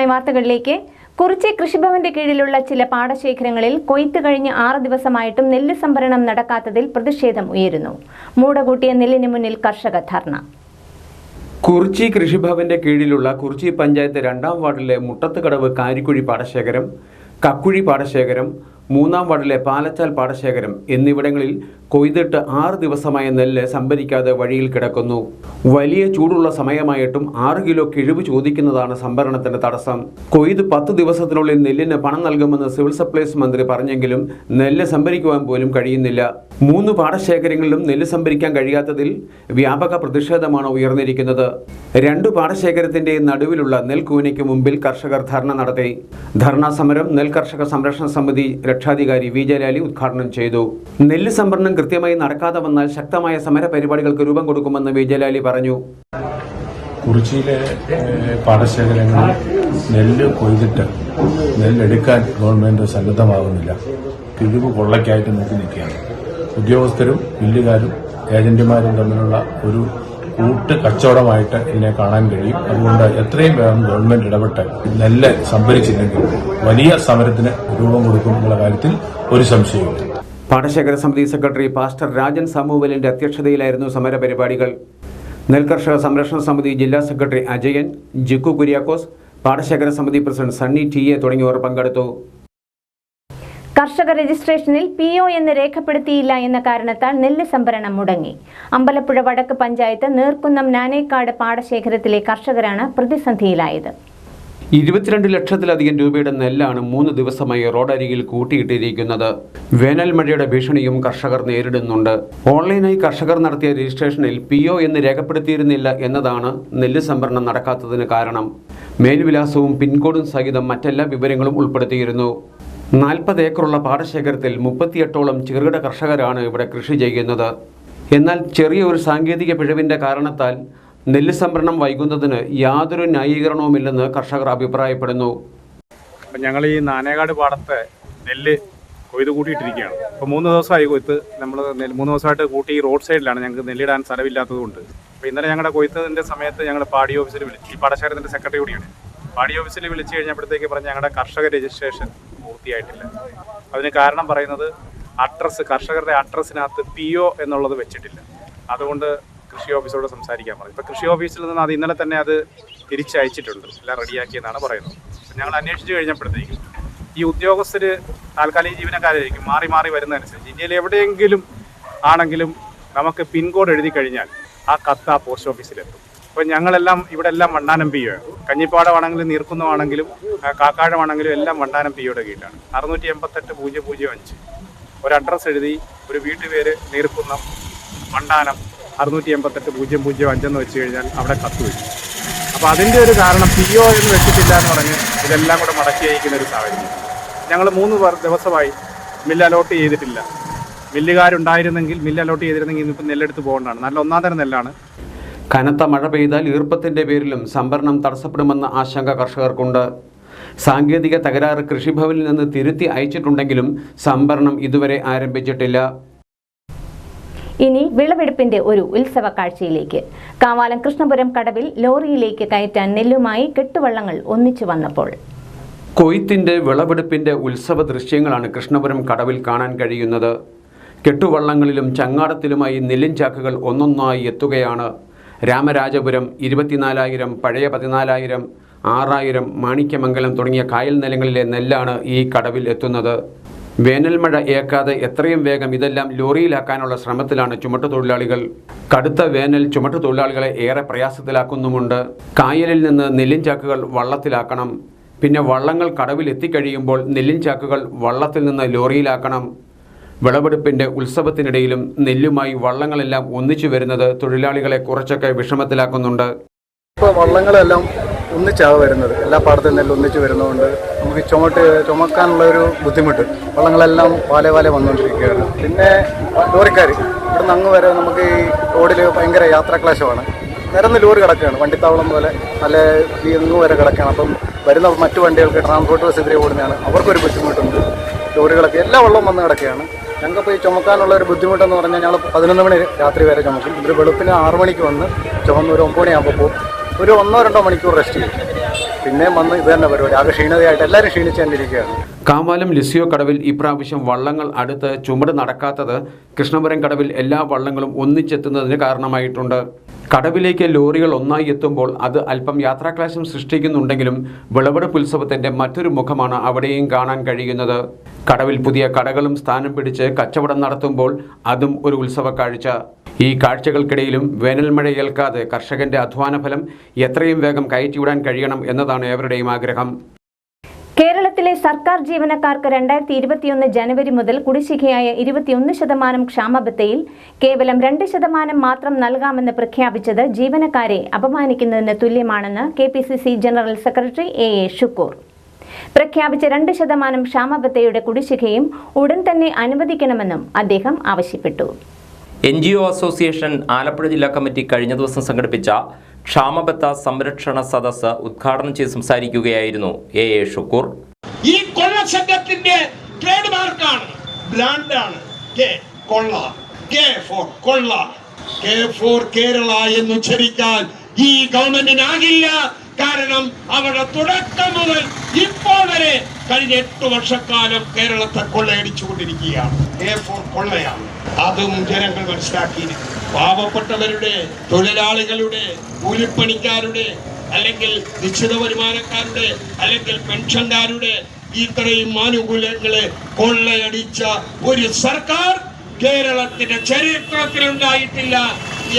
വിശദമായ വാർത്തകളിലേക്ക്. കുറിച്ചി കൃഷിഭവന്റെ കീഴിലുള്ള ചില പാടശേഖരങ്ങളിൽ കൊയ്ത്ത് കഴിഞ്ഞ് 6 ദിവസമായിട്ടും നെല്ല് സംഭരണം നടക്കാത്തതിൽ പ്രതിഷേധം ഉയരുന്നു. മൂടകൂട്ടിയ നെല്ലിന് മുന്നിൽ കർഷക ധർണ. കുറിച്ചി കൃഷിഭവന്റെ കീഴിലുള്ള കുറിച്ചി പഞ്ചായത്ത് 2ാം വാർഡിലെ മുട്ടത്തുകടവ് കാരിക്കുഴി പാടശേഖരം, കക്കുഴി പാടശേഖരം, 3ാം വാർഡിലെ പാലച്ചാൽ പാടശേഖരം എന്നിവിടങ്ങളിൽ കൊയ്തിട്ട് 6 ദിവസമായ നെല്ല് സംഭരിക്കാതെ വഴിയിൽ കിടക്കുന്നു. വലിയ ചൂടുള്ള സമയമായിട്ടും 6 കിലോ കിഴിവ് ചോദിക്കുന്നതാണ് സംഭരണത്തിന്റെ തടസ്സം. കൊയ്ത് 10 ദിവസത്തിനുള്ളിൽ നെല്ലിന് പണം നൽകുമെന്ന് സിവിൽ സപ്ലൈസ് മന്ത്രി പറഞ്ഞെങ്കിലും നെല്ല് സംഭരിക്കുവാൻ പോലും കഴിയുന്നില്ല. 3 പാടശേഖരങ്ങളിലും നെല്ല് സംഭരിക്കാൻ കഴിയാത്തതിൽ വ്യാപക പ്രതിഷേധമാണ് ഉയർന്നിരിക്കുന്നത്. 2 പാടശേഖരത്തിന്റെ നടുവിലുള്ള നെൽക്കൂനയ്ക്ക് മുമ്പിൽ കർഷകർ ധർണ നടത്തി. ധർണാ സമരം നെൽ കർഷക സംരക്ഷണ സമിതി രക്ഷാധികാരി വി ജലാലി ഉദ്ഘാടനം ചെയ്തു. നെല്ല് സംഭരണം കൃത്യമായി നടക്കാതെ വന്നാൽ ശക്തമായ സമര പരിപാടികൾക്ക് രൂപം കൊടുക്കുമെന്ന് വി ജലാലി പറഞ്ഞു. കുറിച്ചിയിലെ പാടശേഖരങ്ങളിൽ നെല്ല് കൊയ്തിട്ട് നെല്ലെടുക്കാൻ ഗവൺമെന്റ് സന്നദ്ധമാകുന്നില്ല. കിഴിവ് കൊള്ളയ്ക്കായിട്ട് നോക്കി നിൽക്കുകയാണ്. ഉദ്യോഗസ്ഥരും മില്ലുകാരും ഏജന്റുമാരും തമ്മിലുള്ള ഒരു കൂട്ട് കച്ചവടമായിട്ട് ഇതിനെ കാണാൻ കഴിയും. അതുകൊണ്ട് എത്രയും വേഗം ഗവൺമെന്റ് ഇടപെട്ട് നെല്ല് സംഭരിച്ചില്ലെങ്കിൽ വലിയ സമരത്തിന് രൂപം കൊടുക്കുമെന്നുള്ള കാര്യത്തിൽ ഒരു സംശയമില്ല. പാടശേഖര സമിതി സെക്രട്ടറി പാസ്റ്റർ രാജൻ സാമുവലിന്റെ അധ്യക്ഷതയിലായിരുന്നു സമര പരിപാടികൾ. നെൽകർഷക സംരക്ഷണ സമിതി ജില്ലാ സെക്രട്ടറി അജയൻ, ജിക്കു കുര്യാക്കോസ്, പാടശേഖര സമിതി പ്രസിഡന്റ് സണ്ണി ടി.എ തുടങ്ങിയവർ പങ്കെടുത്തു. കർഷക രജിസ്ട്രേഷനിൽ PO എന്ന് രേഖപ്പെടുത്തിയില്ല എന്ന കാരണത്താൽ നെല്ല് സംഭരണം മുടങ്ങി. അമ്പലപ്പുഴ വടക്ക് പഞ്ചായത്ത് നീർക്കുന്നം നാനേക്കാട് പാടശേഖരത്തിലെ കർഷകരാണ് പ്രതിസന്ധിയിലായത്. 22 ലക്ഷത്തിലധികം രൂപയുടെ നെല്ലാണ് 3 ദിവസമായി റോഡരികിൽ കൂട്ടിയിട്ടിരിക്കുന്നത്. വേനൽ മഴയുടെ ഭീഷണിയും കർഷകർ നേരിടുന്നുണ്ട്. ഓൺലൈനായി കർഷകർ നടത്തിയ രജിസ്ട്രേഷനിൽ PO എന്ന് രേഖപ്പെടുത്തിയിരുന്നില്ല എന്നതാണ് നെല്ല് സംഭരണം നടക്കാത്തതിന് കാരണം. മേൽവിലാസവും പിൻകോഡും സഹിതം മറ്റെല്ലാ വിവരങ്ങളും ഉൾപ്പെടുത്തിയിരുന്നു. 40 ഏക്കറുള്ള പാടശേഖരത്തിൽ 38ഓളം ചെറുകിട കർഷകരാണ് ഇവിടെ കൃഷി ചെയ്യുന്നത്. എന്നാൽ ചെറിയ ഒരു സാങ്കേതിക പിഴവിന്റെ കാരണത്താൽ നെല്ല് സംഭരണം വൈകുന്നതിന് യാതൊരു ന്യായീകരണവുമില്ലെന്ന് കർഷകർ അഭിപ്രായപ്പെടുന്നു. ഞങ്ങൾ ഈ നാനേകാട് പാടത്തെ നെല്ല് കൊയ്ത് കൂട്ടിയിട്ടിരിക്കുകയാണ്. ഇപ്പോൾ 3 ദിവസമായി കൊയ്ത്ത്. നമ്മൾ 3 ദിവസമായിട്ട് കൂട്ടി റോഡ് സൈഡിലാണ്. ഞങ്ങൾക്ക് നെല്ലിടാൻ സ്ഥലമില്ലാത്തതുകൊണ്ട് അപ്പോൾ ഇന്നലെ ഞങ്ങളുടെ കൊയ്ത്തതിൻ്റെ സമയത്ത് ഞങ്ങൾ പാടി ഓഫീസിൽ വിളിച്ചു. ഈ പാടശേഖരത്തിൻ്റെ സെക്രട്ടറി കൂടിയാണ്. പാടി ഓഫീസിൽ വിളിച്ചു കഴിഞ്ഞപ്പോഴത്തേക്ക് പറഞ്ഞ് ഞങ്ങളുടെ കർഷക രജിസ്ട്രേഷൻ പൂർത്തിയായിട്ടില്ല. അതിന് കാരണം പറയുന്നത് കർഷകരുടെ അഡ്രസ്സിനകത്ത് PO എന്നുള്ളത് വെച്ചിട്ടില്ല. അതുകൊണ്ട് കൃഷി ഓഫീസോട് സംസാരിക്കാൻ പറഞ്ഞു. ഇപ്പോൾ കൃഷി ഓഫീസിൽ നിന്ന് അത് ഇന്നലെ തന്നെ അത് തിരിച്ചയച്ചിട്ടുണ്ട്. എല്ലാം റെഡിയാക്കിയെന്നാണ് പറയുന്നത്. ഞങ്ങൾ അന്വേഷിച്ച് കഴിഞ്ഞപ്പോഴത്തേക്കും ഈ ഉദ്യോഗസ്ഥർ താൽക്കാലിക ജീവനക്കാരായിരിക്കും, മാറി മാറി വരുന്നതനുസരിച്ച് ഇന്ത്യയിൽ എവിടെയെങ്കിലും ആണെങ്കിലും നമുക്ക് പിൻകോഡ് എഴുതി കഴിഞ്ഞാൽ ആ കത്ത് ആ പോസ്റ്റ് ഓഫീസിലെത്തും. അപ്പോൾ ഞങ്ങളെല്ലാം ഇവിടെ എല്ലാം വണ്ടാനം PO ആണ്. കഞ്ഞിപ്പാടമാണെങ്കിലും നീർക്കുന്നമാണെങ്കിലും കാക്കാഴമാണെങ്കിലും എല്ലാം വണ്ടാനം POയുടെ കീഴിലാണ്. 688-005 ഒരു അഡ്രസ്സ് എഴുതി ഒരു വീട്ടുപേര് നീർക്കുന്നം വണ്ടാനം 688-005 എന്ന് വെച്ച് കഴിഞ്ഞാൽ അവിടെ കത്ത് വയ്ക്കും. അപ്പോൾ അതിൻ്റെ ഒരു കാരണം PO എന്ന് വെച്ചിട്ടില്ല എന്ന് പറഞ്ഞ് ഇതെല്ലാം കൂടെ മടക്കി അയക്കുന്ന ഒരു സാഹചര്യം. ഞങ്ങൾ 3 ദിവസമായി മില്ല് അലോട്ട് ചെയ്തിട്ടില്ല. മില്ലുകാരുണ്ടായിരുന്നെങ്കിൽ മില്ല് അലോട്ട് ചെയ്തിരുന്നെങ്കിൽ ഇന്നിപ്പോൾ നെല്ലെടുത്ത് പോകേണ്ടതാണ്. നല്ല 1ാം തരം നെല്ലാണ്. കനത്ത മഴ പെയ്താൽ ഈർപ്പത്തിന്റെ പേരിലും സംഭരണം തടസ്സപ്പെടുമെന്ന ആശങ്ക കർഷകർക്കുണ്ട്. സാങ്കേതിക തകരാറ് കൃഷിഭവനിൽ നിന്ന് തിരുത്തി അയച്ചിട്ടുണ്ടെങ്കിലും സംഭരണം ഇതുവരെ ആരംഭിച്ചിട്ടില്ല. ഇനി വിളവെടുപ്പിന്റെ ഒരു ഉത്സവ കാഴ്ചയിലേക്ക്. കാവാലം കൃഷ്ണപുരം കടവിൽ ലോറിയിലേക്ക് കയറ്റാൻ നെല്ലുമായി കെട്ടുവള്ളങ്ങൾ ഒന്നിച്ചു വന്നപ്പോൾ കൊയ്ത്തിന്റെ വിളവെടുപ്പിന്റെ ഉത്സവ ദൃശ്യങ്ങളാണ് കൃഷ്ണപുരം കടവിൽ കാണാൻ കഴിയുന്നത്. കെട്ടുവള്ളങ്ങളിലും ചങ്ങാടത്തിലുമായി നെല്ലിൻ ചാക്കുകൾ ഒന്നൊന്നായി എത്തുകയാണ്. രാമരാജപുരം 24,000, പഴയ 14,000, 6,000, മാണിക്യമംഗലം തുടങ്ങിയ കായൽ നിലങ്ങളിലെ നെല്ലാണ് ഈ കടവിൽ എത്തുന്നത്. വേനൽ മഴ ഏക്കാതെ എത്രയും വേഗം ഇതെല്ലാം ലോറിയിലാക്കാനുള്ള ശ്രമത്തിലാണ് ചുമട്ടുതൊഴിലാളികൾ. കടുത്ത വേനൽ ചുമട്ടുതൊഴിലാളികളെ ഏറെ പ്രയാസത്തിലാക്കുന്നുമുണ്ട്. കായലിൽ നിന്ന് നെല്ലിൻ ചാക്കുകൾ വള്ളത്തിലാക്കണം. പിന്നെ വള്ളങ്ങൾ കടവിൽ എത്തിക്കഴിയുമ്പോൾ നെല്ലിൻ ചാക്കുകൾ വള്ളത്തിൽ നിന്ന് ലോറിയിലാക്കണം. വിളവെടുപ്പിന്റെ ഉത്സവത്തിനിടയിലും നെല്ലുമായി വള്ളങ്ങളെല്ലാം ഒന്നിച്ചു വരുന്നത് തൊഴിലാളികളെ കുറച്ചൊക്കെ വിഷമത്തിലാക്കുന്നുണ്ട്. ഇപ്പോൾ വള്ളങ്ങളെല്ലാം ഒന്നിച്ചാണ് വരുന്നത്. എല്ലാ പാടത്തും നെല്ല് ഒന്നിച്ച് വരുന്നതുകൊണ്ട് നമുക്ക് ചുമക്കാനുള്ള ഒരു ബുദ്ധിമുട്ട്. വള്ളങ്ങളെല്ലാം വാലെ വന്നുകൊണ്ടിരിക്കുകയാണ്. പിന്നെ ലോറിക്കാർ ഇവിടുന്ന് അങ്ങ് വരെ നമുക്ക് ഈ റോഡിൽ ഭയങ്കര യാത്രാക്ലേശമാണ്. നിരന്ന് ലോറി കിടക്കുകയാണ്. വണ്ടിത്താവളം പോലെ നല്ല അങ്ങ് വരെ കിടക്കുകയാണ്. അപ്പം വരുന്ന മറ്റു വണ്ടികൾക്ക് ട്രാൻസ്പോർട്ട് ബസ് എതിരെ ഓടുന്നതാണ്. അവർക്കൊരു ബുദ്ധിമുട്ടുണ്ട്. ലോറികളൊക്കെ എല്ലാ വെള്ളവും വന്ന് കിടക്കുകയാണ്. ഞങ്ങൾക്കിപ്പോൾ ഈ ചുമക്കാനുള്ള ഒരു ബുദ്ധിമുട്ടെന്ന് പറഞ്ഞാൽ ഞങ്ങൾ 11 മണി രാത്രി വരെ ചുമക്കും. ഒരു വെളുപ്പിന് 6 മണിക്ക് വന്ന് ചുമന്ന് ഒരു 9 മണിയാകുമ്പോൾ പോകും. ഒരു 1-2 മണിക്കൂർ റെസ്റ്റ് ചെയ്യും. പിന്നെയും വന്ന് ഇത് തന്നെ പരിപാടി. ആകെ ക്ഷീണതയായിട്ട് എല്ലാവരും ക്ഷീണിച്ച് കണ്ടിരിക്കുകയാണ്. കാവാലം ലിസിയോ കടവിൽ ഇപ്രാവശ്യം വള്ളങ്ങൾ അടുത്ത് ചുമട് നടക്കാത്തത് കൃഷ്ണപുരം കടവിൽ എല്ലാ വള്ളങ്ങളും ഒന്നിച്ചെത്തുന്നതിന് കാരണമായിട്ടുണ്ട്. കടവിലേക്ക് ലോറികൾ ഒന്നായി എത്തുമ്പോൾ അത് അല്പം യാത്രാക്ലേശം സൃഷ്ടിക്കുന്നുണ്ടെങ്കിലും വിളവെടുപ്പ് ഉത്സവത്തിന്റെ മറ്റൊരു മുഖമാണ് അവിടെയും കാണാൻ കഴിയുന്നത്. കടവിൽ പുതിയ കടകളും സ്ഥാനം പിടിച്ച് കച്ചവടം നടത്തുമ്പോൾ അതും ഒരു ഉത്സവ കാഴ്ച. ഈ കാഴ്ചകൾക്കിടയിലും വേനൽ മഴ ഏൽക്കാതെ കർഷകന്റെ അധ്വാനഫലം എത്രയും വേഗം കയറ്റിവിടാൻ കഴിയണം എന്നതാണ് ഏവരുടെയും ആഗ്രഹം. കേരളത്തിലെ സർക്കാർ ജീവനക്കാർക്ക് 2021 ജനുവരി മുതൽ കുടിശ്ശികയായ 21% ക്ഷാമബത്തയിൽ കേവലം 2% മാത്രം നൽകാമെന്ന് പ്രഖ്യാപിച്ചത് ജീവനക്കാരെ അപമാനിക്കുന്നതിന് തുല്യമാണെന്ന് KPCC general secretary AA Shukoor. പ്രഖ്യാപിച്ച 2% ക്ഷാമബത്തയുടെ കുടിശ്ശികയും ഉടൻ തന്നെ അനുവദിക്കണമെന്നും അദ്ദേഹം ആവശ്യപ്പെട്ടു. NGO അസോസിയേഷൻ ആലപ്പുഴ ജില്ലാ കമ്മിറ്റി കഴിഞ്ഞ ദിവസം സംഘടിപ്പിച്ച ക്ഷാമബത്ത സംരക്ഷണ സദസ്സ് ഉദ്ഘാടനം ചെയ്ത് സംസാരിക്കുകയായിരുന്നു AA ഷുക്കൂർ. ഈ കൊള്ള സംഘത്തിന്റെ ട്രേഡ് മാർക്കാണ്, ബ്രാൻഡാണ് കൊള്ള. കൊള്ള കേരള എന്ന് ഉച്ചരിക്കാൻ ഈ ഗവൺമെന്റിനാകില്ല. കാരണം അവരുടെ തുടക്കം മുതൽ ഇപ്പോൾ വരെ കഴിഞ്ഞ 8 വർഷക്കാലം കേരളത്തെ കൊള്ളയടിച്ചുകൊണ്ടിരിക്കുകയാണ്. കൊള്ളയാണ്. അതും ജനങ്ങൾ മനസ്സിലാക്കിയിരിക്കുന്നു. പാവപ്പെട്ടവരുടെ, തൊഴിലാളികളുടെ, കൂലിപ്പണിക്കാരുടെ, അല്ലെങ്കിൽ നിശ്ചിത വരുമാനക്കാരുടെ, അല്ലെങ്കിൽ പെൻഷൻകാരുടെ ഇത്രയും ആനുകൂല്യങ്ങളെ കൊള്ളയടിച്ച ഒരു സർക്കാർ കേരളത്തിന്റെ ചരിത്രത്തിലുണ്ടായിട്ടില്ല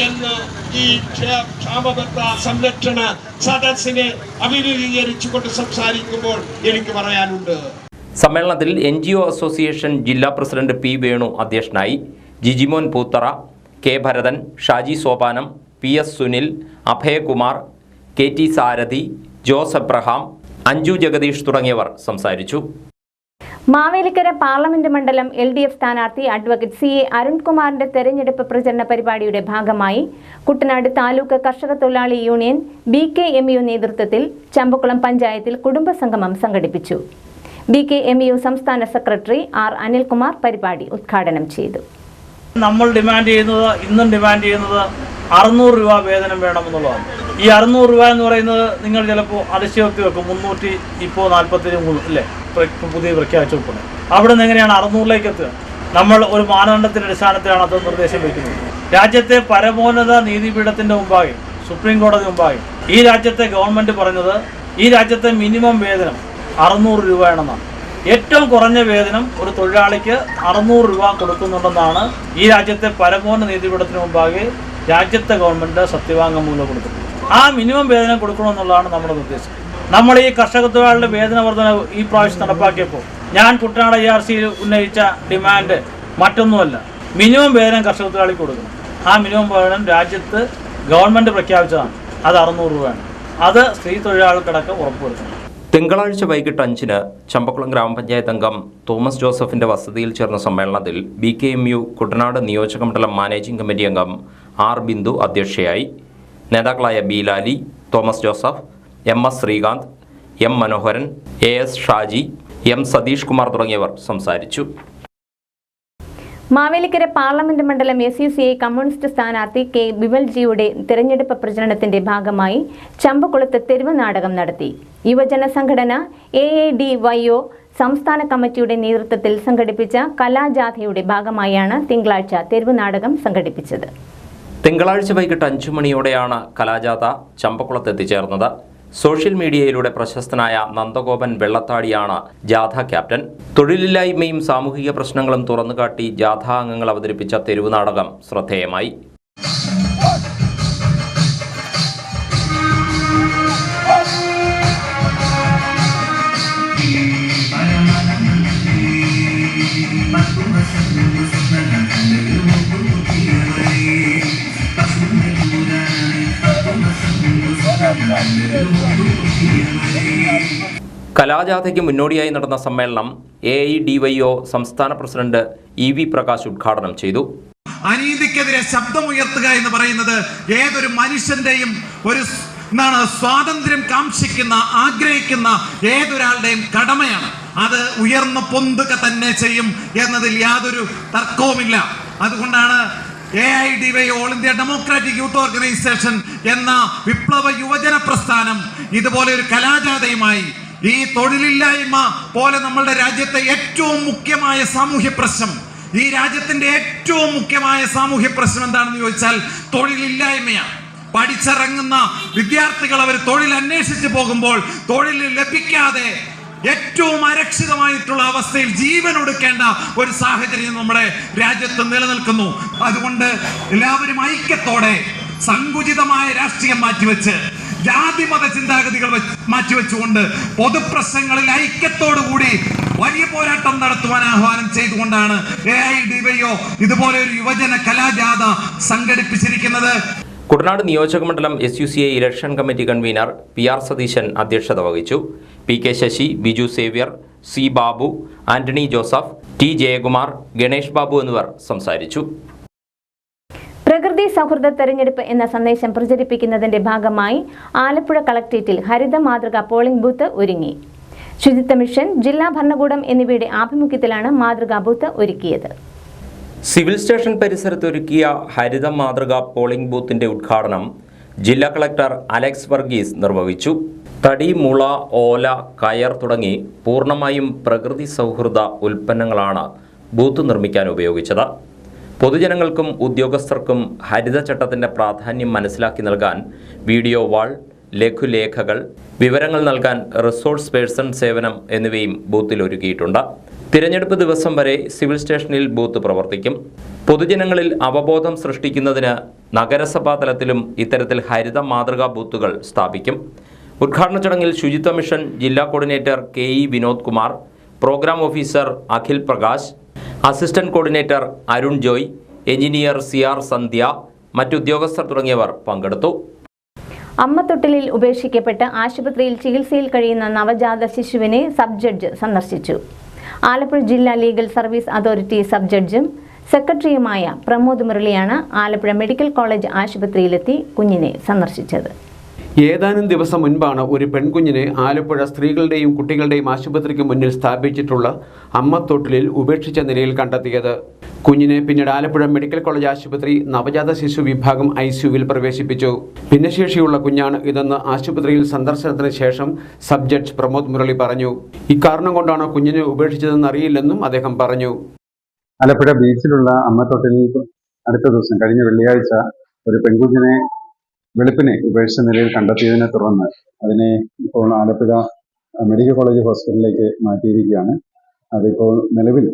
എന്ന് ഈ ക്ഷാമബത്ത സംരക്ഷണ സദസ്സിനെ അഭിമുഖീകരിച്ചുകൊണ്ട് സംസാരിക്കുമ്പോൾ എനിക്ക് പറയാനുണ്ട്. സമ്മേളനത്തിൽ NGO അസോസിയേഷൻ ജില്ലാ പ്രസിഡന്റ് P വേണു അധ്യക്ഷനായി. Jijimon Poothara, K Bharathan, Shaji Sopanam, PS Sunil, Abhayakumar, KT Sarathi, Jose Abraham, Anju Jagadeesh തുടങ്ങിയവർ സംസാരിച്ചു. മാവേലിക്കര പാർലമെന്റ് മണ്ഡലം LDF സ്ഥാനാർത്ഥി അഡ്വക്കേറ്റ് CA അരുൺകുമാറിന്റെ തെരഞ്ഞെടുപ്പ് പ്രചരണ പരിപാടിയുടെ ഭാഗമായി കുട്ടനാട് താലൂക്ക് കർഷക തൊഴിലാളി യൂണിയൻ BKMU നേതൃത്വത്തിൽ ചമ്പക്കുളം പഞ്ചായത്തിൽ കുടുംബസംഗമം സംഘടിപ്പിച്ചു. BKMU സംസ്ഥാന സെക്രട്ടറി R അനിൽകുമാർ പരിപാടി ഉദ്ഘാടനം ചെയ്തു. നമ്മൾ ഇന്നും ഡിമാൻഡ് ചെയ്യുന്നത് 600 രൂപ വേതനം വേണമെന്നുള്ളതാണ്. ഈ 600 രൂപ എന്ന് പറയുന്നത് നിങ്ങൾ ചിലപ്പോൾ അതിശയോക്തി വെക്കും. 343 അല്ലേ പുതിയ പ്രഖ്യാപിച്ചപ്പോൾ അവിടെ നിന്ന് എങ്ങനെയാണ് 600ലേക്ക് എത്തുക? നമ്മൾ ഒരു മാനദണ്ഡത്തിന്റെ അടിസ്ഥാനത്തിലാണ് അത് നിർദ്ദേശം വയ്ക്കുന്നത്. രാജ്യത്തെ പരമോന്നത നീതിപീഠത്തിന്റെ മുമ്പാകെ, സുപ്രീം കോടതി മുമ്പാകെ ഈ രാജ്യത്തെ ഗവൺമെന്റ് പറഞ്ഞത് ഈ രാജ്യത്തെ മിനിമം വേതനം 600 രൂപയാണെന്നാണ്. ഏറ്റവും കുറഞ്ഞ വേതനം ഒരു തൊഴിലാളിക്ക് 600 രൂപ കൊടുക്കുന്നുണ്ടെന്നാണ് ഈ രാജ്യത്തെ പരമോന്നത നീതിപീഠത്തിന് മുമ്പാകെ രാജ്യത്തെ ഗവൺമെന്റ് സത്യവാങ്മൂലം കൊടുത്തിട്ടുണ്ട്. ആ മിനിമം വേതനം കൊടുക്കണമെന്നുള്ളതാണ് നമ്മുടെ നിർദ്ദേശം. നമ്മൾ ഈ കർഷക തൊഴിലാളികളുടെ വേതന വർധന ഈ പ്രാവശ്യം നടപ്പാക്കിയപ്പോൾ ഞാൻ കുട്ടനാട് IRC ഉന്നയിച്ച ഡിമാൻഡ് മറ്റൊന്നുമല്ല, മിനിമം വേതനം കർഷക തൊഴിലാളിക്ക് കൊടുക്കണം. ആ മിനിമം വേതനം രാജ്യത്ത് ഗവൺമെന്റ് പ്രഖ്യാപിച്ചതാണ്. അത് 600 രൂപയാണ്. അത് സ്ത്രീ തൊഴിലാളികൾക്കടക്കം ഉറപ്പുവരുത്തണം. തിങ്കളാഴ്ച വൈകിട്ട് 5-ന് ചമ്പക്കുളം ഗ്രാമപഞ്ചായത്ത് അംഗം തോമസ് ജോസഫിന്റെ വസതിയിൽ ചേർന്ന സമ്മേളനത്തിൽ BKMU കുട്ടനാട് നിയോജക മണ്ഡലം മാനേജിംഗ് കമ്മിറ്റി അംഗം R ബിന്ദു അധ്യക്ഷയായി. നേതാക്കളായ B Lali, Thomas Joseph, MS Srikanth, M Manoharan, AS Shaji, M Satheesh Kumar തുടങ്ങിയവർ സംസാരിച്ചു. മാവേലിക്കര പാർലമെന്റ് മണ്ഡലം SUCI കമ്മ്യൂണിസ്റ്റ് സ്ഥാനാർത്ഥി K ബിമൽജിയുടെ തെരഞ്ഞെടുപ്പ് പ്രചരണത്തിന്റെ ഭാഗമായി ചമ്പക്കുളത്ത് തെരുവ് നാടകം നടത്തി. യുവജന സംഘടന AADYO സംസ്ഥാന കമ്മിറ്റിയുടെ നേതൃത്വത്തിൽ സംഘടിപ്പിച്ച കലാജാഥയുടെ ഭാഗമായാണ് തിങ്കളാഴ്ച തെരുവ് നാടകം സംഘടിപ്പിച്ചത്. തിങ്കളാഴ്ച വൈകിട്ട് 5 മണിയോടെയാണ് കലാജാഥ ചമ്പക്കുളത്ത് എത്തിച്ചേർന്നത്. സോഷ്യൽ മീഡിയയിലൂടെ പ്രശസ്തനായ നന്ദഗോപൻ വെള്ളത്താടിയാണ് ജാഥ ക്യാപ്റ്റൻ. തൊഴിലില്ലായ്മയും സാമൂഹിക പ്രശ്നങ്ങളും തുറന്നുകാട്ടി ജാഥാ അംഗങ്ങൾ അവതരിപ്പിച്ച തെരുവ് നാടകം ശ്രദ്ധേയമായി. കലാജാഥയ്ക്ക് മുന്നോടിയായി നടന്ന സമ്മേളനം AIDYO സംസ്ഥാന പ്രസിഡന്റ് EV പ്രകാശ് ഉദ്ഘാടനം ചെയ്തു. അനീതിക്കെതിരെ ശബ്ദമുയർത്തുക എന്ന് പറയുന്നത് ഏതൊരു മനുഷ്യന്റെയും ഒരു സ്വാതന്ത്ര്യം കാംക്ഷിക്കുന്ന, ആഗ്രഹിക്കുന്ന ഏതൊരാളുടെയും കടമയാണ്. അത് ഉയർന്നു പൊന്തുക തന്നെ ചെയ്യും എന്നതിൽ യാതൊരു തർക്കവുമില്ല. അതുകൊണ്ടാണ് AIDY all India democratic youth organisation എന്ന വിപ്ലവ യുവജന പ്രസ്ഥാനം ഇതുപോലെ ഒരു കലാജാഥയുമായി ഈ തൊഴിലില്ലായ്മ പോലെ നമ്മളുടെ രാജ്യത്തെ ഏറ്റവും മുഖ്യമായ സാമൂഹ്യ പ്രശ്നം, ഈ രാജ്യത്തിന്റെ ഏറ്റവും മുഖ്യമായ സാമൂഹ്യ പ്രശ്നം എന്താണെന്ന് ചോദിച്ചാൽ തൊഴിലില്ലായ്മയാണ്. പഠിച്ചിറങ്ങുന്ന വിദ്യാർത്ഥികൾ അവർ തൊഴിൽ അന്വേഷിച്ച് പോകുമ്പോൾ തൊഴിൽ ലഭിക്കാതെ ഏറ്റവും അരക്ഷിതമായിട്ടുള്ള അവസ്ഥയിൽ ജീവൻ ഒടുക്കേണ്ട ഒരു സാഹചര്യം നമ്മുടെ രാജ്യത്ത് നിലനിൽക്കുന്നു. അതുകൊണ്ട് എല്ലാവരും ഐക്യത്തോടെ സങ്കുചിതമായ രാഷ്ട്രീയം മാറ്റിവെച്ച് ജാതിമത ചിന്താഗതികൾ മാറ്റിവെച്ചുകൊണ്ട് പൊതുപ്രശ്നങ്ങളിൽ ഐക്യത്തോടുകൂടി വലിയ പോരാട്ടം നടത്തുവാൻ ആഹ്വാനം ചെയ്തുകൊണ്ടാണ് AIDYO ഇതുപോലെ ഒരു യുവജന കലാജാഥ സംഘടിപ്പിച്ചിരിക്കുന്നത്. കുട്ടനാട് നിയോജകമണ്ഡലം SUCI election committee convener PR Satheesan അധ്യക്ഷത വഹിച്ചു. PK Sasi, Biju Xavier, C Babu, Antony Joseph, T Jayakumar, Ganesh Babu എന്നിവർ സംസാരിച്ചു. പ്രകൃതി സൗഹൃദ തെരഞ്ഞെടുപ്പ് എന്ന സന്ദേശം പ്രചരിപ്പിക്കുന്നതിന്റെ ഭാഗമായി ആലപ്പുഴ കളക്ട്രേറ്റിൽ ഹരിത മാതൃക പോളിംഗ് ബൂത്ത് ഒരുങ്ങി. ശുചിത്വ മിഷൻ, ജില്ലാ ഭരണകൂടം എന്നിവയുടെ ആഭിമുഖ്യത്തിലാണ് മാതൃകാ ബൂത്ത് ഒരുക്കിയത്. സിവിൽ സ്റ്റേഷൻ പരിസരത്ത് ഒരുക്കിയ ഹരിത മാതൃകാ പോളിംഗ് ബൂത്തിന്റെ ഉദ്ഘാടനം ജില്ലാ കളക്ടർ അലക്സ് വർഗീസ് നിർവഹിച്ചു. തടി, മുള, ഓല, കയർ തുടങ്ങി പൂർണ്ണമായും പ്രകൃതി സൗഹൃദ ഉൽപ്പന്നങ്ങളാണ് ബൂത്ത് നിർമ്മിക്കാൻ ഉപയോഗിച്ചത്. പൊതുജനങ്ങൾക്കും ഉദ്യോഗസ്ഥർക്കും ഹരിതചട്ടത്തിന്റെ പ്രാധാന്യം മനസ്സിലാക്കി നൽകാൻ വീഡിയോ വാൾ, ലഘുലേഖകൾ, വിവരങ്ങൾ നൽകാൻ റിസോഴ്സ് പേഴ്സൺ സേവനം എന്നിവയും ബൂത്തിൽ ഒരുക്കിയിട്ടുണ്ട്. തിരഞ്ഞെടുപ്പ് ദിവസം വരെ സിവിൽ സ്റ്റേഷനിൽ ബൂത്ത് പ്രവർത്തിക്കും. പൊതുജനങ്ങളിൽ അവബോധം സൃഷ്ടിക്കുന്നതിന് നഗരസഭാ തലത്തിലും ഇത്തരത്തിൽ ഹരിത മാതൃകാ ബൂത്തുകൾ സ്ഥാപിക്കും. ഉദ്ഘാടന ചടങ്ങിൽ ശുചിത്വ മിഷൻ ജില്ലാ coordinator KE Vinod Kumar, programme officer Akhil Prakash, assistant coordinator Arun Joy, engineer CR Sandhya, മറ്റുദ്യോഗസ്ഥർ തുടങ്ങിയവർ പങ്കെടുത്തു. അമ്മത്തൊട്ടിലിൽ ഉപേക്ഷിക്കപ്പെട്ട് ആശുപത്രിയിൽ ചികിത്സയിൽ കഴിയുന്ന നവജാത ശിശുവിനെ സബ് ജഡ്ജ് സന്ദർശിച്ചു. ആലപ്പുഴ ജില്ലാ ലീഗൽ സർവീസ് അതോറിറ്റി സബ് ജഡ്ജും സെക്രട്ടറിയുമായ പ്രമോദ് മുരളിയാണ് ആലപ്പുഴ മെഡിക്കൽ കോളേജ് ആശുപത്രിയിലെത്തി കുഞ്ഞിനെ സന്ദർശിച്ചത്. ഏതാനും ദിവസം മുൻപാണ് ഒരു പെൺകുഞ്ഞിനെ ആലപ്പുഴ സ്ത്രീകളുടെയും കുട്ടികളുടെയും ആശുപത്രിക്ക് മുന്നിൽ സ്ഥാപിച്ചിട്ടുള്ള അമ്മത്തൊട്ടിലിൽ ഉപേക്ഷിച്ച നിലയിൽ കണ്ടെത്തിയത്. കുഞ്ഞിനെ പിന്നീട് ആലപ്പുഴ മെഡിക്കൽ കോളേജ് ആശുപത്രി നവജാത ശിശു വിഭാഗം ICUവിൽ പ്രവേശിപ്പിച്ചു. ഭിന്നശേഷിയുള്ള കുഞ്ഞാണ് ഇതെന്ന് ആശുപത്രിയിൽ സന്ദർശനത്തിന് ശേഷം സബ് ജഡ്ജ് പ്രമോദ് മുരളി പറഞ്ഞു. ഇക്കാരണം കൊണ്ടാണ് കുഞ്ഞിനെ ഉപേക്ഷിച്ചതെന്ന് അറിയില്ലെന്നും അദ്ദേഹം പറഞ്ഞു. ആലപ്പുഴ ബീച്ചിലുള്ള അമ്മത്തൊട്ടിലിൽ അടുത്ത ദിവസം കഴിഞ്ഞ വെള്ളിയാഴ്ച ഒരു പെൺകുഞ്ഞിനെ വെളുപ്പിനെ ഉപേക്ഷിച്ച നിലയിൽ കണ്ടെത്തിയതിനെ തുടർന്ന് അതിനെ ഇപ്പോൾ ആലപ്പുഴ മെഡിക്കൽ കോളേജ് ഹോസ്പിറ്റലിലേക്ക് മാറ്റിയിരിക്കുകയാണ്. അതിപ്പോൾ നിലവിൽ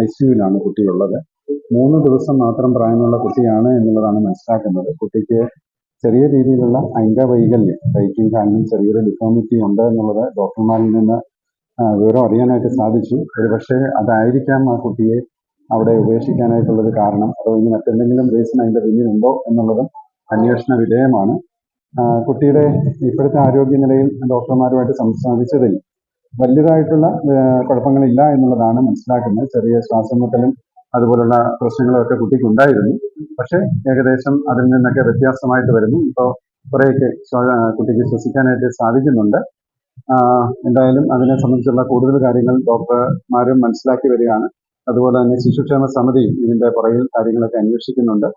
ICUവിലാണ് കുട്ടിയുള്ളത്. 3 ദിവസം മാത്രം പ്രായമുള്ള കുട്ടിയാണ് എന്നുള്ളതാണ് മനസ്സിലാക്കുന്നത്. കുട്ടിക്ക് ചെറിയ രീതിയിലുള്ള അംഗവൈകല്യം, കൈക്കും കാലിനും ചെറിയൊരു ഡിഫോമിറ്റി ഉണ്ട് എന്നുള്ളത് ഡോക്ടർമാരിൽ നിന്ന് വിവരം അറിയാനായിട്ട് സാധിച്ചു. ഒരുപക്ഷെ അതായിരിക്കാം ആ കുട്ടിയെ അവിടെ ഉപേക്ഷിക്കാനായിട്ടുള്ളൊരു കാരണം. അതോ ഇനി മറ്റെന്തെങ്കിലും റീസൺ അതിൻ്റെ പിന്നിലുണ്ടോ എന്നുള്ളതും അന്വേഷണ വിധേയമാണ്. കുട്ടിയുടെ ഇപ്പോഴത്തെ ആരോഗ്യനിലയിൽ ഡോക്ടർമാരുമായിട്ട് സംസാരിച്ചതിൽ വലിയതായിട്ടുള്ള കുഴപ്പങ്ങളില്ല എന്നുള്ളതാണ് മനസ്സിലാക്കുന്നത്. ചെറിയ ശ്വാസം മുട്ടലും അതുപോലുള്ള പ്രശ്നങ്ങളൊക്കെ കുട്ടിക്ക് ഉണ്ടായിരുന്നു. പക്ഷേ ഏകദേശം അതിൽ നിന്നൊക്കെ വ്യത്യാസമായിട്ട് വരുന്നു. ഇപ്പോൾ കുറേയൊക്കെ കുട്ടിക്ക് ശ്വസിക്കാനായിട്ട് സാധിക്കുന്നുണ്ട്. എന്തായാലും അതിനെ സംബന്ധിച്ചുള്ള കൂടുതൽ കാര്യങ്ങൾ ഡോക്ടർമാരും മനസ്സിലാക്കി വരികയാണ്. അതുപോലെ തന്നെ ശിശുക്ഷേമ സമിതിയും ഇതിന്റെ പുറകിൽ കാര്യങ്ങളൊക്കെ അന്വേഷിക്കുന്നുണ്ട്.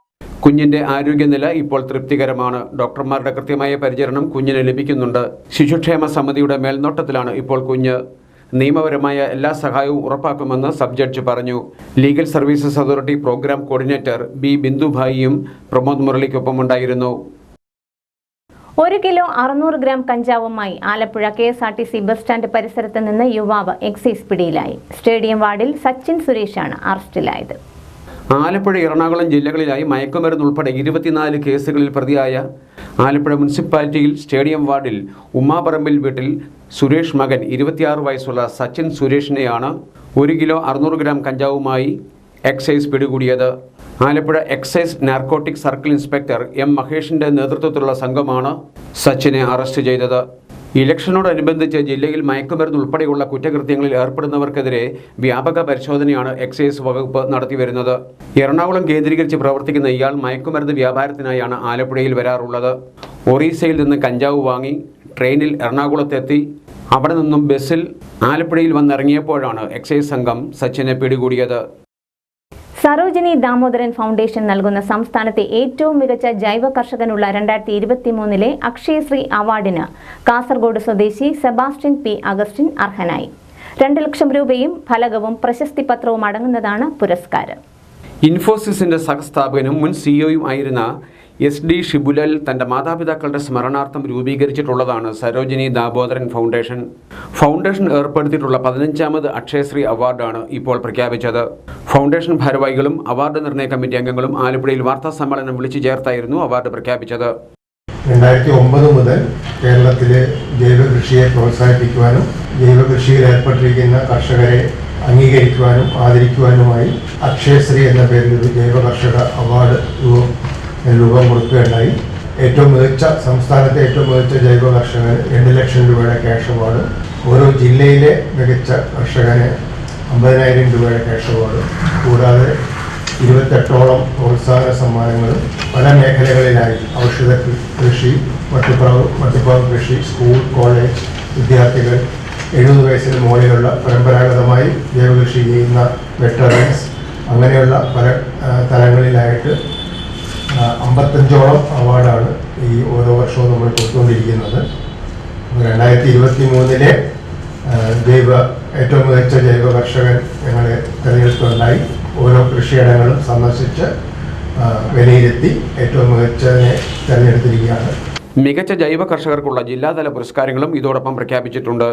കുഞ്ഞിന്റെ ആരോഗ്യനില ഇപ്പോൾ തൃപ്തികരമാണ്. ഡോക്ടർമാരുടെ കൃത്യമായ പരിചരണം കുഞ്ഞിന് ലഭിക്കുന്നുണ്ട്. ശിശുക്ഷേമ സമിതിയുടെ മേൽനോട്ടത്തിലാണ് ഇപ്പോൾ കുഞ്ഞ്. നിയമപരമായ എല്ലാ സഹായവും ഉറപ്പാക്കുമെന്ന് സബ് ജഡ്ജ് പറഞ്ഞു. Legal services authority programme coordinator B ബിന്ദുഭായിയും പ്രമോദ് മുരളിക്കൊപ്പമുണ്ടായിരുന്നു. 1 കിലോ 600 ഗ്രാം കഞ്ചാവുമായി ആലപ്പുഴ KSRTC ബസ് സ്റ്റാൻഡ് പരിസരത്ത് നിന്ന് യുവാവ് എക്സൈസ് പിടിയിലായി. സ്റ്റേഡിയം വാർഡിൽ സച്ചിൻ സുരേഷാണ് അറസ്റ്റിലായത്. ആലപ്പുഴ, എറണാകുളം ജില്ലകളിലായി മയക്കുമരുന്ന് ഉൾപ്പെടെ 24 കേസുകളിൽ പ്രതിയായ ആലപ്പുഴ മുനിസിപ്പാലിറ്റിയിൽ സ്റ്റേഡിയം വാർഡിൽ ഉമ്മാപറമ്പിൽ വീട്ടിൽ സുരേഷ് മകൻ 26 വയസ്സുള്ള സച്ചിൻ സുരേഷിനെയാണ് 1 കിലോ 600 ഗ്രാം കഞ്ചാവുമായി എക്സൈസ് പിടികൂടിയത്. Alappuzha excise narcotic circle inspector M മഹേഷിന്റെ നേതൃത്വത്തിലുള്ള സംഘമാണ് സച്ചിനെ അറസ്റ്റ് ചെയ്തത്. ഇലക്ഷനോടനുബന്ധിച്ച് ജില്ലയിൽ മയക്കുമരുന്ന് ഉൾപ്പെടെയുള്ള കുറ്റകൃത്യങ്ങളിൽ ഏർപ്പെടുന്നവർക്കെതിരെ വ്യാപക പരിശോധനയാണ് എക്സൈസ് വകുപ്പ് നടത്തിവരുന്നത്. എറണാകുളം കേന്ദ്രീകരിച്ച് പ്രവർത്തിക്കുന്ന ഇയാൾ മയക്കുമരുന്ന് വ്യാപാരത്തിനായാണ് ആലപ്പുഴയിൽ വരാറുള്ളത്. ഒറീസയിൽ നിന്ന് കഞ്ചാവ് വാങ്ങി ട്രെയിനിൽ എറണാകുളത്തെത്തി അവിടെ നിന്നും ബസ്സിൽ ആലപ്പുഴയിൽ വന്നിറങ്ങിയപ്പോഴാണ് എക്സൈസ് സംഘം സച്ചിനെ പിടികൂടിയത്. സരോജിനി ദാമോദരൻ ഫൗണ്ടേഷൻ നൽകുന്ന സംസ്ഥാനത്തെ ഏറ്റവും മികച്ച ജൈവ കർഷകനുള്ള 2023 അക്ഷയശ്രീ അവാർഡിന് കാസർഗോഡ് സ്വദേശി സെബാസ്റ്റ്യൻ പി അഗസ്റ്റിൻ അർഹനായി. 2 ലക്ഷം രൂപയും ഫലകവും പ്രശസ്തിപത്രവും അടങ്ങുന്നതാണ് പുരസ്കാരം. ഇൻഫോസിസിന്റെ സഹസ്ഥാപകനും മുൻ സിഇഒയും ആയിരുന്ന SD ഷിബുലാൽ തന്റെ മാതാപിതാക്കളുടെ സ്മരണാർത്ഥം രൂപീകരിച്ചിട്ടുള്ളതാണ് സരോജിനി ദാമോദരൻ ഫൗണ്ടേഷൻ. ഫൗണ്ടേഷൻ ഏർപ്പെടുത്തിയിട്ടുള്ള 15ാമത് അക്ഷയശ്രീ അവാർഡാണ് ഇപ്പോൾ പ്രഖ്യാപിച്ചത്. ഫൗണ്ടേഷൻ ഭാരവാഹികളും അവാർഡ് നിർണയ കമ്മിറ്റി അംഗങ്ങളും ആലപ്പുഴയിൽ വാർത്താ സമ്മേളനം വിളിച്ചു ചേർത്തായിരുന്നു അവാർഡ് പ്രഖ്യാപിച്ചത്. 2009 മുതൽ കേരളത്തിലെ ജൈവകൃഷിയെ പ്രോത്സാഹിപ്പിക്കുവാനും ജൈവകൃഷിയിൽ ഏർപ്പെട്ടിരിക്കുന്ന കർഷകരെ അംഗീകരിക്കുവാനും ആദരിക്കുവാനുമായി അക്ഷയശ്രീ എന്ന പേരിൽ ഒരു ജൈവ കർഷക അവാർഡ് രൂപം കൊടുക്കുകയുണ്ടായി. സംസ്ഥാനത്തെ ഏറ്റവും മികച്ച ജൈവ കർഷകന് 2 ലക്ഷം രൂപയുടെ ക്യാഷ് അവാർഡ്, ഓരോ ജില്ലയിലെ മികച്ച കർഷകന് 50,000 രൂപയുടെ ക്യാഷ് അവാർഡ്, കൂടാതെ 28ഓളം പ്രോത്സാഹന സമ്മാനങ്ങളും പല മേഖലകളിലായി ഔഷധ കൃഷി, മട്ടുപ്പാവ് കൃഷി, സ്കൂൾ കോളേജ് വിദ്യാർത്ഥികൾ, 70 വയസ്സിന് മുകളിലുള്ള പരമ്പരാഗതമായി ജൈവകൃഷി ചെയ്യുന്ന വെറ്ററൻസ്, അങ്ങനെയുള്ള പല തലങ്ങളിലായിട്ട് 55ഓളം അവാർഡാണ് ഈ ഓരോ വർഷവും നമ്മൾ കൊടുത്തുകൊണ്ടിരിക്കുന്നത്. 2023 ഏറ്റവും മികച്ച ജൈവ കർഷകൻ ഞങ്ങളെ തിരഞ്ഞെടുക്കുകയുണ്ടായി. ഓരോ കൃഷിയിടങ്ങളും സന്ദർശിച്ച് വിലയിരുത്തി ഏറ്റവും മികച്ചതിനെ തിരഞ്ഞെടുത്തിരിക്കുകയാണ്. മികച്ച ജൈവ കർഷകർക്കുള്ള ജില്ലാതല പുരസ്കാരങ്ങളും ഇതോടൊപ്പം പ്രഖ്യാപിച്ചിട്ടുണ്ട്.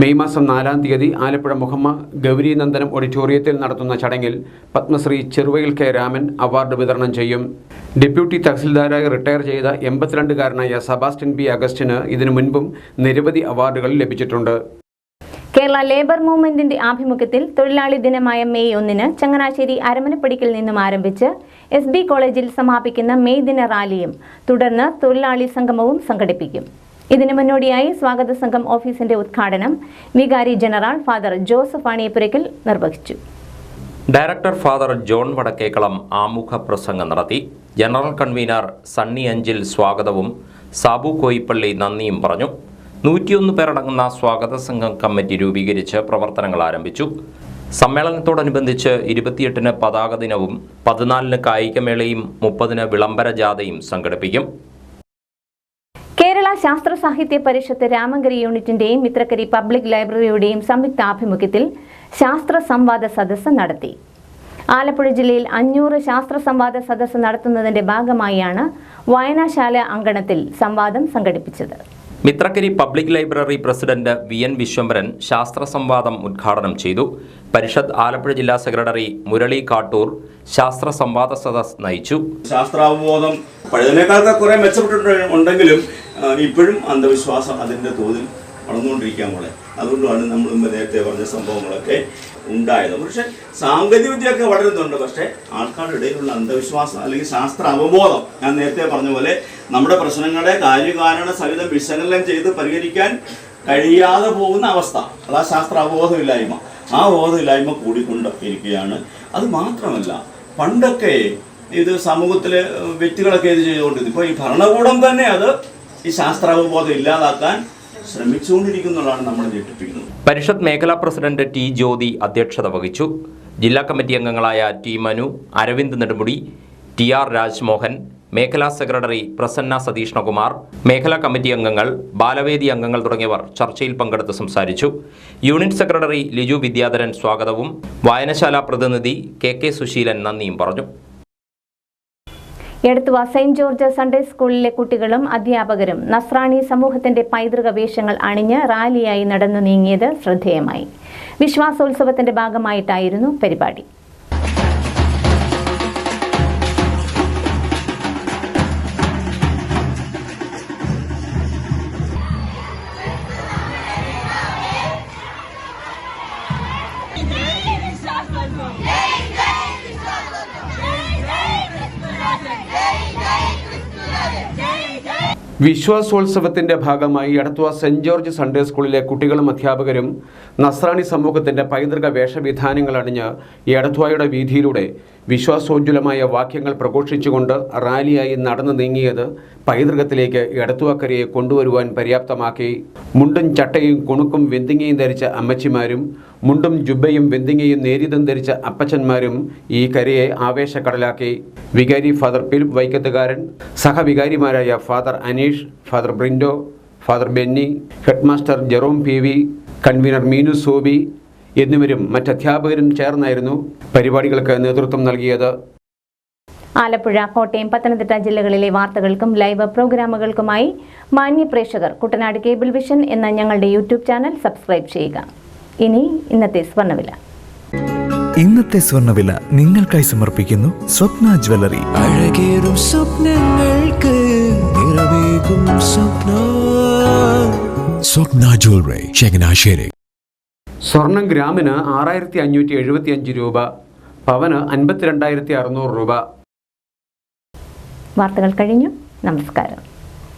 മെയ് മാസം 4-ാം തീയതി ആലപ്പുഴ മുഹമ്മ ഗൗരി നന്ദനം ഓഡിറ്റോറിയത്തിൽ നടത്തുന്ന ചടങ്ങിൽ പത്മശ്രീ ചെറുവയിൽ കെ രാമൻ അവാർഡ് വിതരണം ചെയ്യും. ഡെപ്യൂട്ടി തഹസിൽദാരായി റിട്ടയർ ചെയ്ത 82-കാരനായ സെബാസ്റ്റ്യൻ പി അഗസ്റ്റിന് ഇതിനു മുൻപും നിരവധി അവാർഡുകൾ ലഭിച്ചിട്ടുണ്ട്. കേരള ലേബർ മൂവ്മെന്റിന്റെ ആഭിമുഖ്യത്തിൽ തൊഴിലാളി ദിനമായ മെയ് 1 ചങ്ങനാശ്ശേരി അരമനപ്പടിക്കൽ നിന്നും ആരംഭിച്ച് SB കോളേജിൽ സമാപിക്കുന്ന മെയ് ദിന റാലിയും തുടർന്ന് തൊഴിലാളി സംഗമവും സംഘടിപ്പിക്കും. ഇതിനു മുന്നോടിയായി സ്വാഗത സംഘം ഓഫീസിന്റെ ഉദ്ഘാടനം വികാരി ജനറൽ ഫാദർ ജോസഫ് ആണിയപ്പുരയ്ക്കൽ നിർവഹിച്ചു. ഡയറക്ടർ ഫാദർ ജോൺ വടക്കേക്കളം ആമുഖ പ്രസംഗം നടത്തി. ജനറൽ കൺവീനർ സണ്ണി അഞ്ചിൽ സ്വാഗതവും സാബു കോയിപ്പള്ളി നന്ദിയും പറഞ്ഞു. 101 പേരടങ്ങുന്ന സ്വാഗത സംഘം കമ്മിറ്റി രൂപീകരിച്ച് പ്രവർത്തനങ്ങൾ ആരംഭിച്ചു. സമ്മേളനത്തോടനുബന്ധിച്ച് 28-ന് പതാക ദിനവും 14-ന് കായികമേളയും 30-ന് വിളംബര ജാഥയും സംഘടിപ്പിക്കും. കേരള ശാസ്ത്ര സാഹിത്യ പരിഷത്ത് രാമങ്കരി യൂണിറ്റിന്റെയും മിത്രക്കരി പബ്ലിക് ലൈബ്രറിയുടെയും സംയുക്ത ആഭിമുഖ്യത്തിൽ ശാസ്ത്ര സംവാദ സദസ്സ് നടത്തി. ആലപ്പുഴ ജില്ലയിൽ 500 ശാസ്ത്ര സംവാദ സദസ്സ് നടത്തുന്നതിന്റെ ഭാഗമായാണ് വായനാശാല അങ്കണത്തിൽ സംവാദം സംഘടിപ്പിച്ചത്. Mithrakkari public library president VN Viswambharan ശാസ്ത്ര സംവാദം ഉദ്ഘാടനം ചെയ്തു. പരിഷത്ത് ആലപ്പുഴ ജില്ലാ സെക്രട്ടറി മുരളി കാട്ടൂർ ശാസ്ത്ര സംവാദ സദസ് നയിച്ചു. ശാസ്ത്രാവബോധം പഴയതിനേക്കാളൊക്കെ കുറെ മെച്ചപ്പെട്ടിട്ടുണ്ടെങ്കിലും ഇപ്പോഴും അന്ധവിശ്വാസം അതിൻ്റെ തോതിൽ വളർന്നുകൊണ്ടിരിക്കാൻ പോലെ. അതുകൊണ്ടാണ് നമ്മൾ നേരത്തെ പറഞ്ഞ സംഭവങ്ങളൊക്കെ ഉണ്ടായത്. പക്ഷേ സാങ്കേതിക വിദ്യയൊക്കെ വളരുന്നുണ്ട്. പക്ഷേ ആൾക്കാരുടെ ഇടയിലുള്ള അന്ധവിശ്വാസം അല്ലെങ്കിൽ ശാസ്ത്ര അവബോധം, ഞാൻ നേരത്തെ പറഞ്ഞ പോലെ നമ്മുടെ പ്രശ്നങ്ങളെ കാര്യകാരണ സഹിതം വിശകലനം ചെയ്ത് പരിഹരിക്കാൻ കഴിയാതെ പോകുന്ന അവസ്ഥ, അതാ ശാസ്ത്ര അവബോധമില്ലായ്മ. ആ ബോധമില്ലായ്മ കൂടിക്കൊണ്ടിരിക്കുകയാണ്. അത് മാത്രമല്ല, പണ്ടൊക്കെ ഇത് സമൂഹത്തിലെ വ്യക്തികളൊക്കെ ഇത് ചെയ്തുകൊണ്ടിരുന്നു. ഇപ്പോൾ ഈ ഭരണകൂടം തന്നെ അത് ഈ ശാസ്ത്രാവബോധം ഇല്ലാതാക്കാൻ ശ്രമിച്ചുകൊണ്ടിരിക്കുന്നതാണ് നമ്മൾ ഞെട്ടിപ്പിക്കുന്നത്. പരിഷത്ത് മേഖലാ പ്രസിഡന്റ് T ജ്യോതി അധ്യക്ഷത വഹിച്ചു. ജില്ലാ കമ്മിറ്റി അംഗങ്ങളായ T മനു, അരവിന്ദ് നെടുമുടി, TR രാജ്മോഹൻ, മേഖലാ സെക്രട്ടറി പ്രസന്ന സതീഷ്ണകുമാർ, മേഖലാ കമ്മിറ്റി അംഗങ്ങൾ, ബാലവേദി അംഗങ്ങൾ തുടങ്ങിയവർ ചർച്ചയിൽ പങ്കെടുത്ത് സംസാരിച്ചു. യൂണിറ്റ് സെക്രട്ടറി ലിജു വിദ്യാധരൻ സ്വാഗതവും വായനശാല പ്രതിനിധി KK സുശീലൻ നന്ദിയും പറഞ്ഞു. എടത്തുവ സെന്റ് ജോർജ് സൺഡേ സ്കൂളിലെ കുട്ടികളും അധ്യാപകരും നസ്രാണി സമൂഹത്തിന്റെ പൈതൃക വേഷങ്ങൾ അണിഞ്ഞ് റാലിയായി നടന്നു നീങ്ങിയത് ശ്രദ്ധേയമായി. വിശ്വാസോത്സവത്തിന്റെ ഭാഗമായിട്ടായിരുന്നു പരിപാടി. വിശ്വാസോത്സവത്തിന്റെ ഭാഗമായി എടത്വ സെന്റ് ജോർജ് സൺഡേ സ്കൂളിലെ കുട്ടികളും അധ്യാപകരും നസ്രാണി സമൂഹത്തിന്റെ പൈതൃക വേഷവിധാനങ്ങൾ അണിഞ്ഞ് എടത്വയുടെ വീതിയിലൂടെ വിശ്വാസോജ്വലമായ വാക്യങ്ങൾ പ്രഘോഷിച്ചുകൊണ്ട് റാലിയായി നടന്നു നീങ്ങിയത് പൈതൃകത്തിലേക്ക് എടത്വക്കരയെ കൊണ്ടുവരുവാൻ പര്യാപ്തമാക്കി. മുണ്ടും ചട്ടയും കുണുക്കും വെന്തിങ്ങയും ധരിച്ച അമ്മച്ചിമാരും മുണ്ടും ജുബയും വെന്തിങ്ങയും നേരിതും ധരിച്ച അപ്പച്ചന്മാരും ഈ കരയെ ആവേശക്കടലാക്കി. വികാരി ഫാദർ ഫിലിപ്പ് വൈക്കത്തുകാരൻ, സഹവികാരിമാരായ father Aneesh, father Brindo, father Benny, headmaster Jerome PV, convener Meenu Sobi എന്നിവരും മറ്റധ്യാപകരും ചേർന്നായിരുന്നു പരിപാടികൾക്ക് നേതൃത്വം നൽകിയത്. ആലപ്പുഴ, കോട്ടയം, പത്തനംതിട്ട ജില്ലകളിലെ വാർത്തകൾക്കും ലൈവ് പ്രോഗ്രാമുകൾക്കുമായി മാന്യ പ്രേക്ഷകർ കുട്ടനാട് കേബിൾ വിഷൻ എന്ന ഞങ്ങളുടെ യൂട്യൂബ് ചാനൽ സബ്സ്ക്രൈബ് ചെയ്യുക. ഇനി ഇന്നത്തെ സ്വർണ്ണവില. ഇന്നത്തെ സ്വർണ്ണവില നിങ്ങൾക്കായി സമർപ്പിക്കുന്നു സ്വപ്ന ജ്വല്ലറി. അഴകേറും സ്വപ്നങ്ങൾക്ക് നിറവേകും സ്വപ്ന ജ്വല്ലറി, ചങ്ങനാശ്ശേരി. സ്വർണം ഗ്രാമിന് 6575 രൂപ, പവന് 52,600 രൂപ. വാർത്തകൾ കഴിഞ്ഞു. നമസ്കാരം.